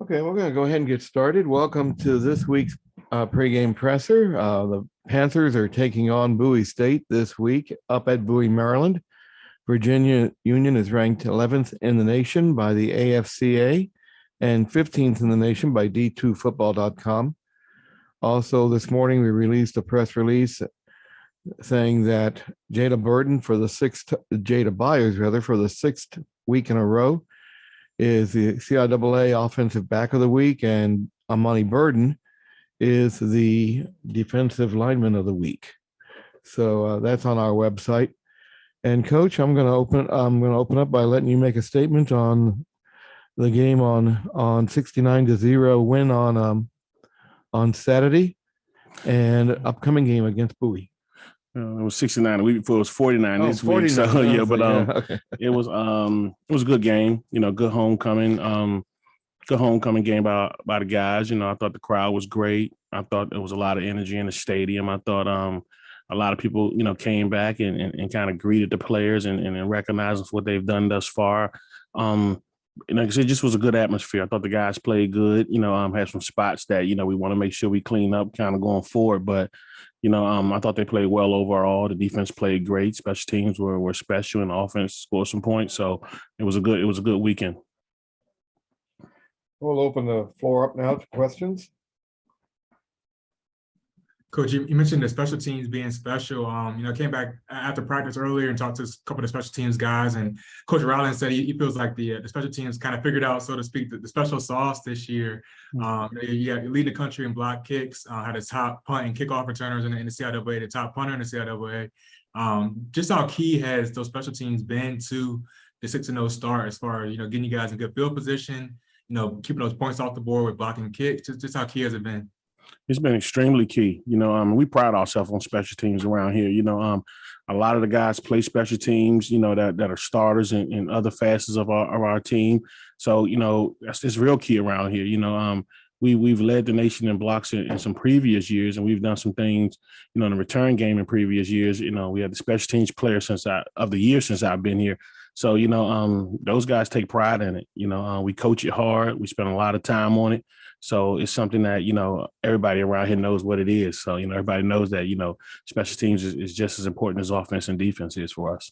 Okay, we're going to go ahead and get started. Welcome to this week's pregame presser. The Panthers are taking on Bowie State this week up at Bowie, Maryland. Virginia Union is ranked 11th in the nation by the AFCA and 15th in the nation by D2Football.com. Also, this morning we released a press release saying that Jada Byers for the sixth week in a row is the CIAA Offensive Back of the Week, and Amani Burden is the Defensive Lineman of the Week. So that's on our website. And Coach, I'm going to open up by letting you make a statement on the game on 69-0 win on Saturday, and upcoming game against Bowie. It was 69 the week before. It was 49 this 49. week. So yeah, but okay. it was a good game. Good homecoming. Good homecoming game by the guys. I thought the crowd was great. I thought there was a lot of energy in the stadium. I thought a lot of people came back and kind of greeted the players and recognized what they've done thus far. Like I said, it just was a good atmosphere. I thought the guys played good. Had some spots that we want to make sure we clean up kind of going forward, but. I thought they played well overall. The defense played great. Special teams were special, and the offense scored some points. So it was a good weekend. We'll open the floor up now to questions. Coach, you mentioned the special teams being special. Came back after practice earlier and talked to a couple of the special teams guys. And Coach Rowland said he feels like the special teams kind of figured out, so to speak, the special sauce this year. You lead the country in block kicks, had a top punt and kickoff returners in the CIAA, the top punter in the CIAA. Just how key has those special teams been to the 6-0 start as far as getting you guys in good field position, keeping those points off the board with blocking kicks? Just how key has it been? It's been extremely key. We pride ourselves on special teams around here. A lot of the guys play special teams, that are starters in other facets of our team. So, it's real key around here. We've led the nation in blocks in some previous years, and we've done some things, in the return game in previous years. We had the special teams player since I've been here. So, those guys take pride in it. We coach it hard. We spend a lot of time on it. So it's something that, everybody around here knows what it is. So, everybody knows that, special teams is just as important as offense and defense is for us.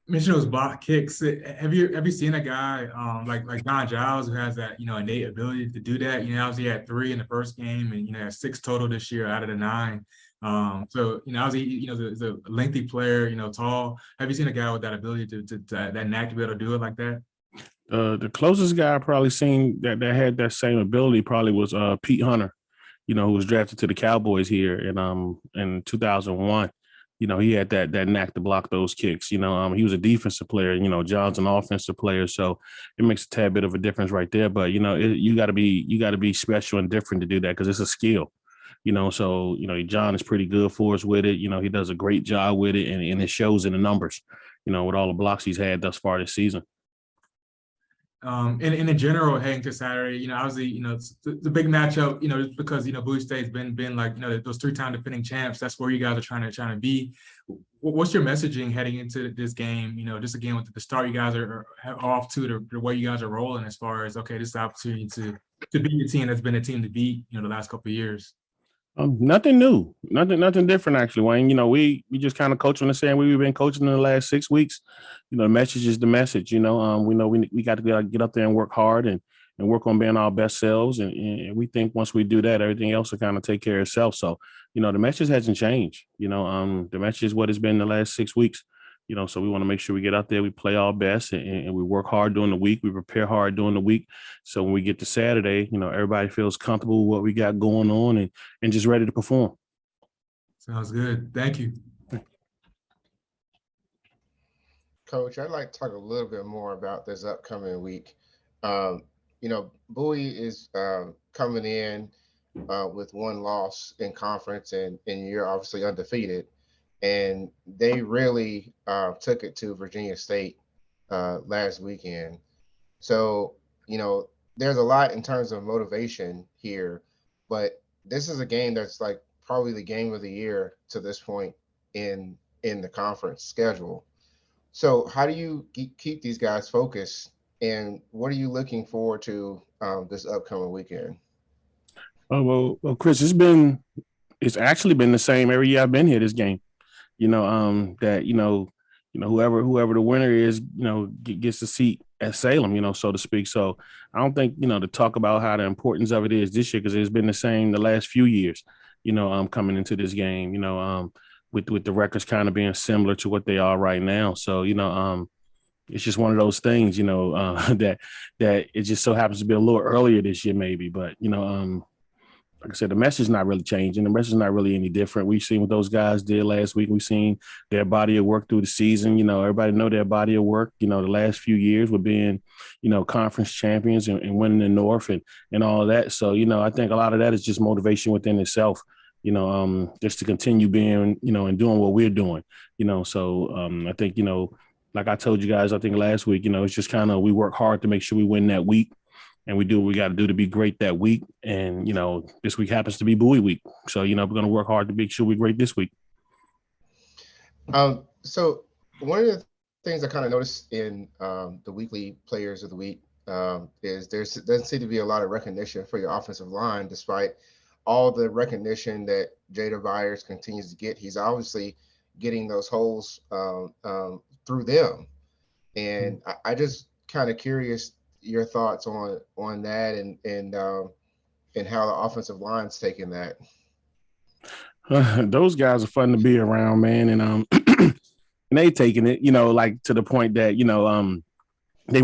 Mention those block kicks. Have you seen a guy like Don Giles who has that, innate ability to do that? Obviously he had 3 in the first game and, had 6 total this year out of the 9. So, obviously, he's a lengthy player, tall. Have you seen a guy with that ability to that knack to be able to do it like that? The closest guy I probably seen that had that same ability probably was Pete Hunter, who was drafted to the Cowboys here in 2001. He had that knack to block those kicks. He was a defensive player. John's an offensive player, so it makes a tad bit of a difference right there. But you got to be special and different to do that because it's a skill. So John is pretty good for us with it. He does a great job with it, and it shows in the numbers. With all the blocks he's had thus far this season. In general, heading to Saturday, obviously, it's a big matchup, just because, Bowie State's been like, those 3-time defending champs. That's where you guys are trying to be. What's your messaging heading into this game? Just again, with the start you guys are off to, the way you guys are rolling as far as, okay, this is the opportunity to beat a team that's been a team to beat, the last couple of years. Nothing new, nothing different, actually, Wayne. We just kind of coaching the same way we've been coaching in the last 6 weeks. The message is the message. We know we got to get up there and work hard and work on being our best selves. And we think once we do that, everything else will kind of take care of itself. So, the message hasn't changed. The message is what it's been the last 6 weeks. So we want to make sure we get out there, we play our best, and we work hard during the week. We prepare hard during the week. So when we get to Saturday, everybody feels comfortable with what we got going on and just ready to perform. Sounds good. Thank you. Coach, I'd like to talk a little bit more about this upcoming week. Bowie is coming in with 1 loss in conference, and you're obviously undefeated. And they really took it to Virginia State last weekend. So, there's a lot in terms of motivation here, but this is a game that's like probably the game of the year to this point in the conference schedule. So how do you keep these guys focused And what are you looking forward to this upcoming weekend? Oh, well, Chris, it's actually been the same every year I've been here. This game, that whoever the winner is, gets a seat at Salem, so to speak. So I don't think to talk about how the importance of it is this year, because it's been the same the last few years, coming into this game, with the records kind of being similar to what they are right now. So it's just one of those things, that it just so happens to be a little earlier this year, maybe, but like I said, the message is not really changing. The message is not really any different. We've seen what those guys did last week. We've seen their body of work through the season. Everybody know their body of work, the last few years with being, conference champions and winning the North and all of that. So, I think a lot of that is just motivation within itself, just to continue being, and doing what we're doing, So I think, like I told you guys, I think last week, it's just kind of we work hard to make sure we win that week. And we do what we got to do to be great that week. And, this week happens to be Bowie week. So, we're going to work hard to make sure we're great this week. So one of the things I kind of noticed in the weekly players of the week is doesn't seem to be a lot of recognition for your offensive line, despite all the recognition that Jada Byers continues to get. He's obviously getting those holes through them. And I just kind of curious your thoughts on that and how the offensive line's taking that. Those guys are fun to be around, man, and and they taking it, like to the point that they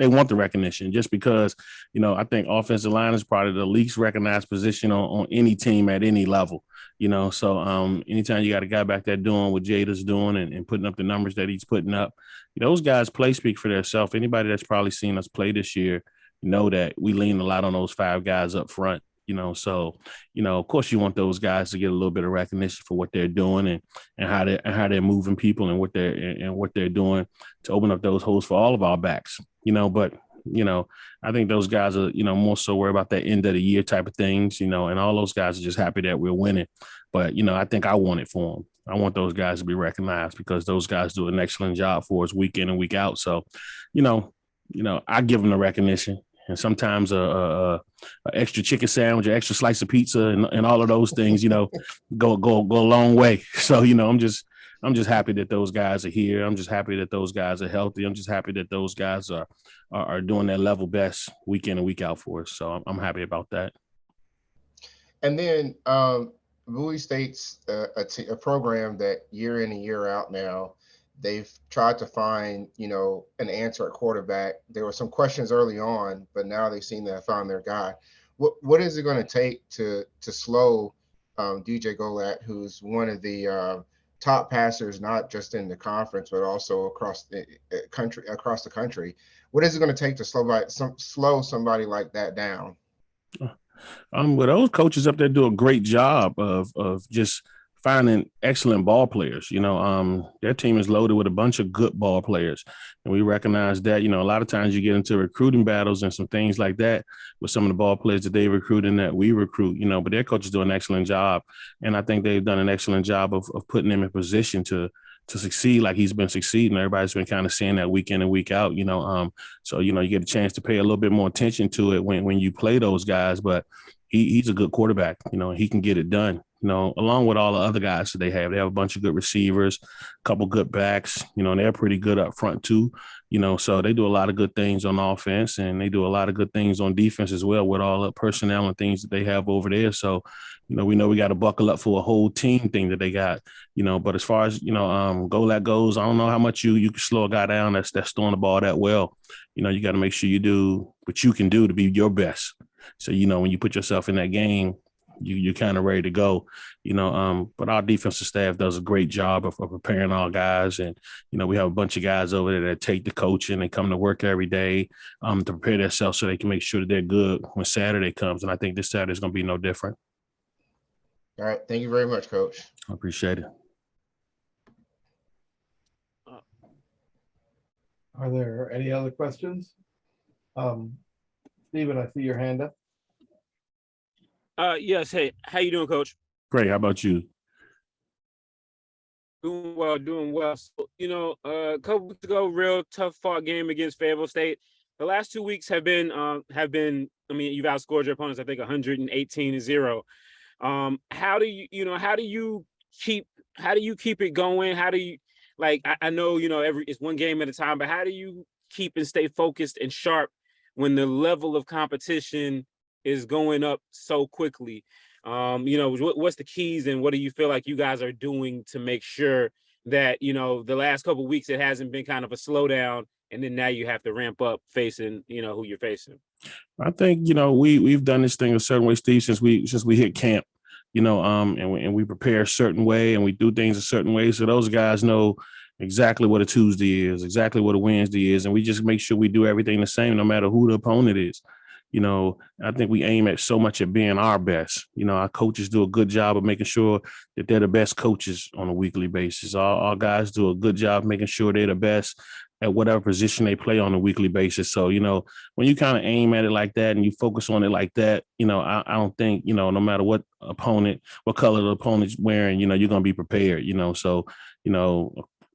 want the recognition, just because I think offensive line is probably the least recognized position on any team at any level. So anytime you got a guy back there doing what Jada's doing and putting up the numbers that he's putting up, those guys play speak for themselves. Anybody that's probably seen us play this year, that we lean a lot on those 5 guys up front. So of course you want those guys to get a little bit of recognition for what they're doing and how they're moving people and what they're doing to open up those holes for all of our backs. But I think those guys are more so worried about that end of the year type of things. And all those guys are just happy that we're winning. But I think I want it for them. I want those guys to be recognized because those guys do an excellent job for us week in and week out. So I give them the recognition. And sometimes a extra chicken sandwich, an extra slice of pizza, and all of those things, go a long way. So I'm just happy that those guys are here. I'm just happy that those guys are healthy. I'm just happy that those guys are doing their level best week in and week out for us. So I'm happy about that. And then Bowie State's a program that year in and year out now, they've tried to find, an answer at quarterback. There were some questions early on, but now they seem to have found their guy. What is it going to take to slow DJ Golat, who's one of the top passers, not just in the conference, but also across the country? What is it going to take to slow somebody like that down? Well, those coaches up there do a great job of just finding excellent ball players. Their team is loaded with a bunch of good ball players. And we recognize that, a lot of times you get into recruiting battles and some things like that with some of the ball players that they recruit and that we recruit, but their coaches do an excellent job. And I think they've done an excellent job of putting him in position to succeed like he's been succeeding. Everybody's been kind of seeing that week in and week out, so, you get a chance to pay a little bit more attention to it when you play those guys, but he's a good quarterback, he can get it done, along with all the other guys that they have. They have a bunch of good receivers, a couple good backs, and they're pretty good up front too, so they do a lot of good things on offense and they do a lot of good things on defense as well with all the personnel and things that they have over there. So, we know we got to buckle up for a whole team thing that they got, but as far as, Golat goes, I don't know how much you can slow a guy down that's throwing the ball that well. You got to make sure you do what you can do to be your best. So, when you put yourself in that game, you're kind of ready to go, but our defensive staff does a great job of preparing our guys. And, we have a bunch of guys over there that take the coaching and come to work every day to prepare themselves so they can make sure that they're good when Saturday comes. And I think this Saturday is going to be no different. All right. Thank you very much, Coach. I appreciate it. Are there any other questions? Steven, I see your hand up. Yes. Hey, how you doing, Coach? Great. How about you? Doing well. So, a couple weeks ago, real tough fought game against Fayetteville State. the last 2 weeks have been, I mean, you've outscored your opponents, I think 118-0. How do you keep it going? How do you, like, I know, it's one game at a time, but how do you keep and stay focused and sharp when the level of competition is going up so quickly? What's the keys, and what do you feel like you guys are doing to make sure that, the last couple of weeks, it hasn't been kind of a slowdown, and then now you have to ramp up facing, who you're facing? I think, we've done this thing a certain way, Steve, since we hit camp, and we prepare a certain way and we do things a certain way. So those guys know exactly what a Tuesday is, exactly what a Wednesday is. And we just make sure we do everything the same, no matter who the opponent is. I think we aim at so much at being our best. Our coaches do a good job of making sure that they're the best coaches on a weekly basis. Our guys do a good job making sure they're the best at whatever position they play on a weekly basis. So, when you kind of aim at it like that and you focus on it like that, I don't think, no matter what color the opponent's wearing, you're going to be prepared, So,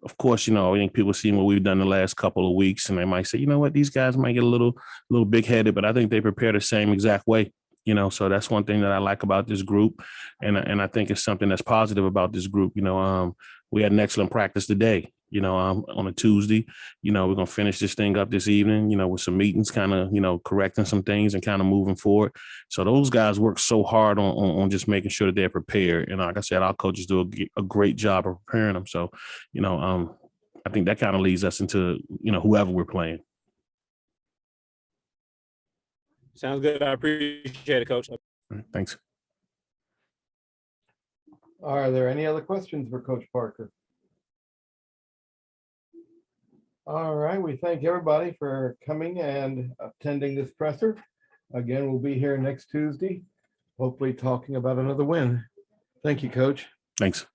of course, I think people see what we've done the last couple of weeks and they might say, what, these guys might get a little big headed, but I think they prepare the same exact way. So that's one thing that I like about this group. And I think it's something that's positive about this group. We had an excellent practice today, on a Tuesday. We're going to finish this thing up this evening, with some meetings, kind of, correcting some things and kind of moving forward. So those guys work so hard on just making sure that they're prepared. And like I said, our coaches do a great job of preparing them. So, I think that kind of leads us into, whoever we're playing. Sounds good. I appreciate it, Coach. All right, thanks. Are there any other questions for Coach Parker? All right, we thank everybody for coming and attending this presser. Again, we'll be here next Tuesday, hopefully talking about another win. Thank you, Coach. Thanks.